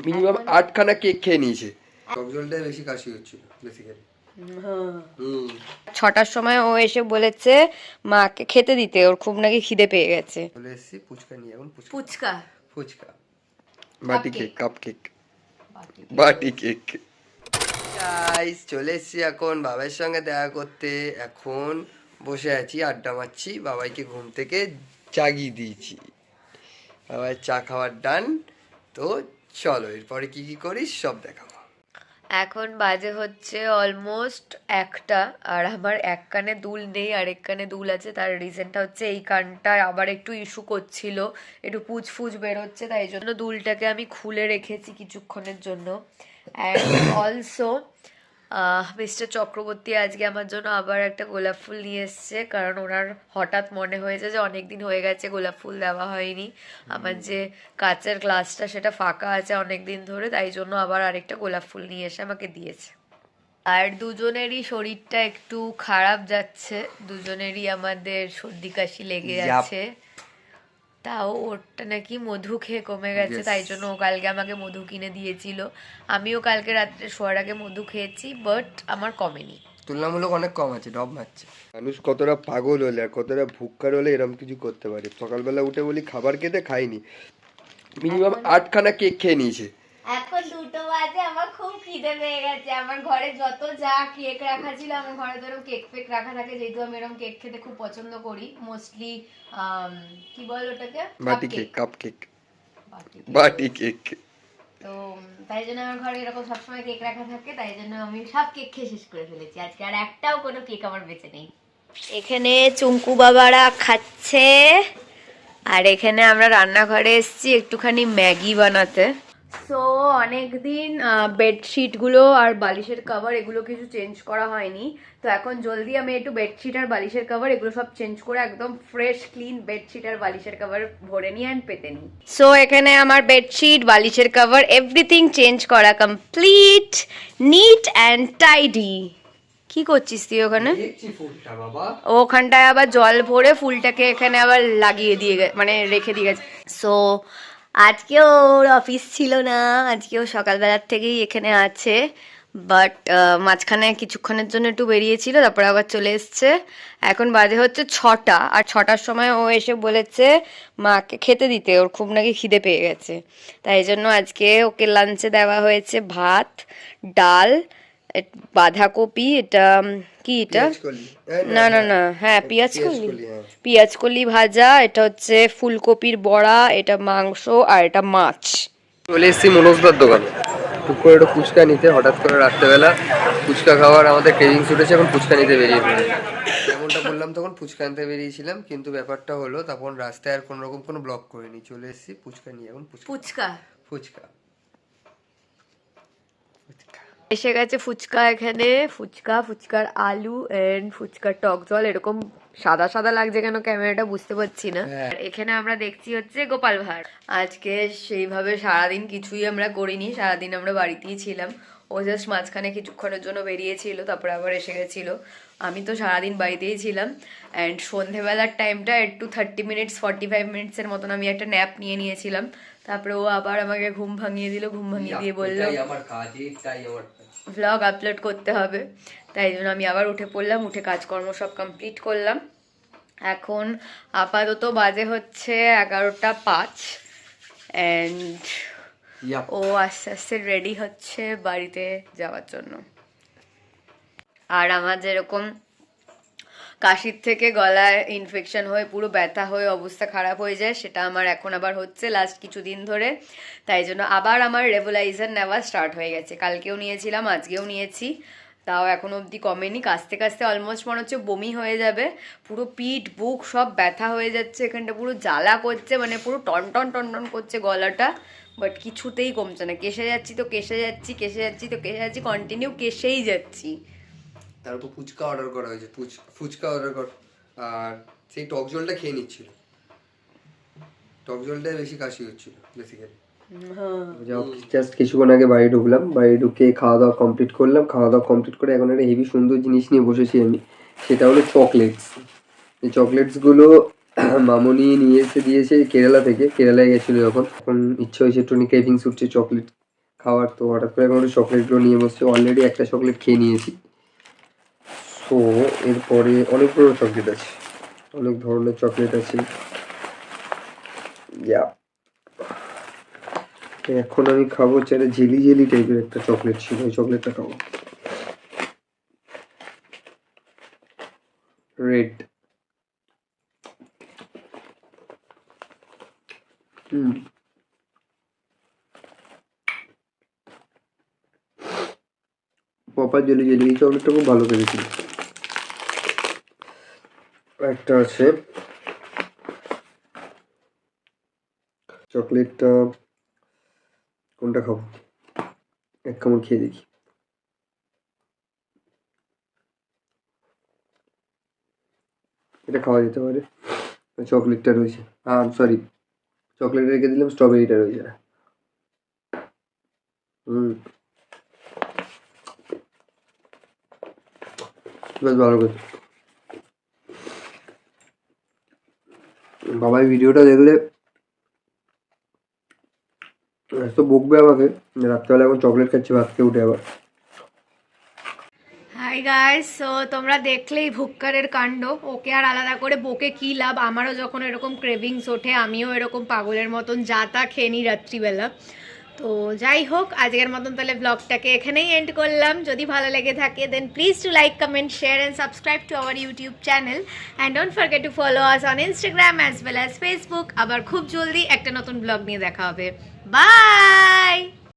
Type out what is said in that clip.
Minimum 8খানা cake খেয়ে নিয়েছে। টক জলটাই বেশি কাশি হচ্ছিল বেসিক্যালি। 6টার সময় ও এসে বলেছে মাকে খেতে দিতে, ওর খুব নাকি খিদে পেয়ে গেছে। চলে এসেছি ফুচকা নিয়ে, এখন ফুচকা ফুচকা বাটি কেক, কাপ কেক, বাটি কেক। গাইস চলে এসেছি এখন বাবার সঙ্গে দেখা করতে। এখন বসে আছি, আড্ডা মারছি, বাবাইকে ঘুম থেকে জাগিয়ে দিয়েছি, বাবাই চা খাওয়ার ডান। তো চলো এরপরে কি কি করিস সব দেখাবো। এখন বাজে হচ্ছে অলমোস্ট 1টা, আর আমার এক কানে দুল নেই আর এক কানে দুল আছে। তার রিজনটা হচ্ছে এই কানটা আবার একটু ইস্যু করছিল, একটু পুজ বেরোচ্ছে, তাই জন্য দুলটাকে আমি খুলে রেখেছি কিছুক্ষণের জন্য। অ্যান্ড অলসো মিস্টার চক্রবর্তী আজকে আমার জন্য আবার একটা গোলাপ ফুল নিয়ে এসছে, কারণ ওনার হঠাৎ মনে হয়েছে যে অনেক দিন হয়ে গেছে গোলাপ ফুল দেওয়া হয়নি। আমার যে কাচের গ্লাসটা সেটা ফাঁকা আছে অনেক দিন ধরে, তাই জন্য আবার আরেকটা গোলাপ ফুল নিয়ে এসে আমাকে দিয়েছে। আর দুজনেরই শরীরটা একটু খারাপ যাচ্ছে, দুজনেরই আমাদের সর্দি কাশি লেগে আছে। তাও ওরটা নাকি মধু খেয়ে কমে গেছে, তাই জন্য ও কালকে আমাকে মধু কিনে দিয়েছিল। আমিও কালকে রাত্রে শোয়ার আগে মধু খেয়েছি, বাট আমার কমেনি, তুলনামূলক অনেক কম আছে, ডব মারছে। মানুষ কতটা পাগল হলে আর কতটা ভুক্কার হলে এরকম কিছু করতে পারে। সকালবেলা উঠে বলি খাবার খেতে, খাইনি, মিনিমাম 8খানা কেক খেয়ে নিয়েছে। এখন 2টো বাজে, আমার খুব খিদে পেয়ে গেছে। আমার ঘরে যত যা কেক রাখা ছিল, আমার ঘরে তো এরকম কেক ফেক রাখা থাকে, যেহেতু আমি এরকম কেক খেতে খুব পছন্দ করি। মোস্টলি কি বল ওটাকে, বাটি কেক, কাপ কেক, বাটি কেক। তো তাই জন্য আমার ঘরে এরকম সবসময় কেক রাখা থাকে, তাই জন্য আমি সব কেক খেয়ে শেষ করে ফেলেছি আজকে, আর একটাও কোনো কেক আমার বেঁচে নেই। এখানে চুঙ্কু বাবারা খাচ্ছে, আর এখানে আমরা রান্নাঘরে এসেছি একটুখানি ম্যাগি বানাতে। সো অনেকদিন বেডশিটগুলো আর বালিশের কভার এগুলো কিছু চেঞ্জ করা হয়নি, তো এখন জলদি আমি একটু বেডশিট আর বালিশের কভার এগুলো সব চেঞ্জ করে একদম ফ্রেশ ক্লিন বেডশিট আর বালিশের কভার ভরে নিয়ে অ্যান্ড পেতে নিই। সো এখানে আমার বেডশিট বালিশের কভার এভরিথিং চেঞ্জ করা কমপ্লিট, নিট অ্যান্ড টাইডি। কি করছিস তুই ওখানে? ওখানটায় আবার জল ভরে ফুলটাকে এখানে আবার লাগিয়ে দিয়ে মানে রেখে দিয়ে গেছে। সো আজকেও ওর অফিস ছিল না, আজকেও সকালবেলার থেকেই এখানে আছে, বাট মাঝখানে কিছুক্ষণের জন্য একটু বেরিয়েছিল, তারপরে আবার চলে এসছে। এখন বাজে হচ্ছে 6টা, আর 6টার সময় ও এসে বলেছে মাকে খেতে দিতে, ওর খুব নাকি খিদে পেয়ে গেছে। তাই জন্য আজকে ওকে লাঞ্চে দেওয়া হয়েছে ভাত, ডাল, বাঁধাকপি, এটা কি, এটা না না না, হ্যাঁ পেঁয়াজ কলি ভাজা, এটা হচ্ছে ফুলকপির বড়া, এটা মাংস, আর এটা মাছ। চলে এসেছি মনোজদার দোকানে টুক করে একটু ফুচকা নিতে। হঠাৎ করে রাত্রেবেলা ফুচকা খাওয়ার আমাদের ক্রেভিংস উঠেছে, এখন ফুচকা নিতে বেরিয়ে পড়ে। যেমনটা বললাম তখন ফুচকা নিতে বেরিয়েছিলাম, কিন্তু ব্যাপারটা হলো তখন রাস্তায় আর কোনো রকম কোনো ব্লক করিনি, চলে এসেছি ফুচকা নিয়ে। এখন ফুচকা ফুচকা এসে গেছে ফুচকা। এখানে ফুচকার আলু এন্ড ফুচকার টক জল এরকম সাদা সাদা লাগছে কেন ক্যামেরাটা বুঝতে পারছি না। এখানে আমরা দেখছি হচ্ছে গোপাল ভাঁড়। আজকে সেইভাবে সারাদিন কিছুই আমরা করিনি, সারাদিন আমরা বাড়িতেই ছিলাম। ও জাস্ট মাঝখানে কিছুক্ষণের জন্য বেরিয়েছিল, তারপরে আবার এসে গেছিল। আমি তো সারাদিন বাড়িতেই ছিলাম। অ্যান্ড সন্ধেবেলার টাইমটা একটু 30 মিনিটস 45 মিনিটসের মতন আমি একটা ন্যাপ নিয়ে নিয়েছিলাম। তারপরে ও আবার আমাকে ঘুম ভাঙিয়ে দিল, ঘুম ভাঙিয়ে দিয়ে বললো ভ্লগ আপলোড করতে হবে। তাই জন্য আমি আবার উঠে পড়লাম, উঠে কাজকর্ম সব কমপ্লিট করলাম। এখন আপাতত বাজে হচ্ছে 11টা 5, অ্যান্ড ও আস্তে আস্তে রেডি হচ্ছে বাড়িতে যাওয়ার জন্য। আর আমার যেরকম কাশির থেকে গলায় ইনফেকশন হয়ে পুরো ব্যথা হয়ে অবস্থা খারাপ হয়ে যায়, সেটা আমার এখন আবার হচ্ছে লাস্ট কিছুদিন ধরে। তাই জন্য আবার আমার রেগুলাইজার নেওয়া স্টার্ট হয়ে গেছে, কালকেও নিয়েছিলাম, আজকেও নিয়েছি, তাও এখনো অবধি কমেনি। কাশতে কাশতে অলমোস্ট মনে হচ্ছে বমি হয়ে যাবে, পুরো পিঠ বুক সব ব্যথা হয়ে যাচ্ছে, এখানটা পুরো জ্বালা করছে, মানে পুরো টনটন টনটন করছে গলাটা, বাট কিছুতেই কমছে না। কেসে যাচ্ছি তো কেসে যাচ্ছি, কেসে যাচ্ছি তো কেসে যাচ্ছি, কন্টিনিউ কেসেই যাচ্ছি। তারপর ফুচকা অর্ডার করা হয়েছে, ফুচকা অর্ডার কর, আর সেই টক জলটা খেয়ে নিচ্ছিল, টক জলটাই বেশি কাশি হচ্ছিল বেসিক্যালি। জাস্ট কিছুক্ষণ আগে বাড়ি ঢুকলাম, বাড়ি ঢুকে খাওয়া দাওয়া কমপ্লিট করলাম, খাওয়া দাওয়া কমপ্লিট করে এখন একটা হেভি সুন্দর জিনিস নিয়ে বসেছি আমি, সেটা হলো চকলেটস। এই চকলেটসগুলো মামনি নিয়ে এসে দিয়েছে কেরালা থেকে, কেরালায় গেছিলো যখন, এখন ইচ্ছা হয়েছে একটু ক্রেভিংস উঠছে চকলেট খাওয়ার, তো হঠাৎ করে এখন চকলেটগুলো নিয়ে বসছে। অলরেডি একটা চকলেট খেয়ে নিয়েছি। সো এরপরে অনেকগুলো চকলেট আছে, অনেক ধরনের চকলেট আছে। এখন আমি খাবো হচ্ছে একটা জেলি জেলি টাইপের একটা চকলেট ছিল, ওই চকলেটটা খাবো। রেড। পপা জেলি জেলি, এই চকলেটটা খুব ভালো পেয়েছিল। একটা আছে চকলেটটা, কোনটা খাবো, এক কামড় খেয়ে দেখি। এটা খাওয়া যেতে পারে, চকলেটটা রয়েছে। সরি, চকলেট রেখে দিলাম, স্ট্রবেরিটা রয়েছে না। বেশ ভালো করে বাবাই ভিডিওটা দেখলে তো বকবে আমাকে, রাত্রেবেলা এখন চকলেট খাচ্ছি ভাত খেয়ে উঠে আবার। হাই গাইস, সো তোমরা দেখলেই ভুক্কারের কাণ্ড। ওকে আর আলাদা করে বকে কি লাভ, আমারও যখন এরকম ক্রেভিংস ওঠে আমিও এরকম পাগলের মতন যা তা খেয়ে নিই রাত্রিবেলা। তো যাই হোক, আজকের মতন তাহলে ব্লগটাকে এখানেই এন্ড করলাম। যদি ভালো লেগে থাকে then please to like, comment, share and subscribe to our YouTube channel and don't forget to follow us on Instagram as well as Facebook. আবার খুব জলদি একটা নতুন ব্লগ নিয়ে দেখা হবে। বাই।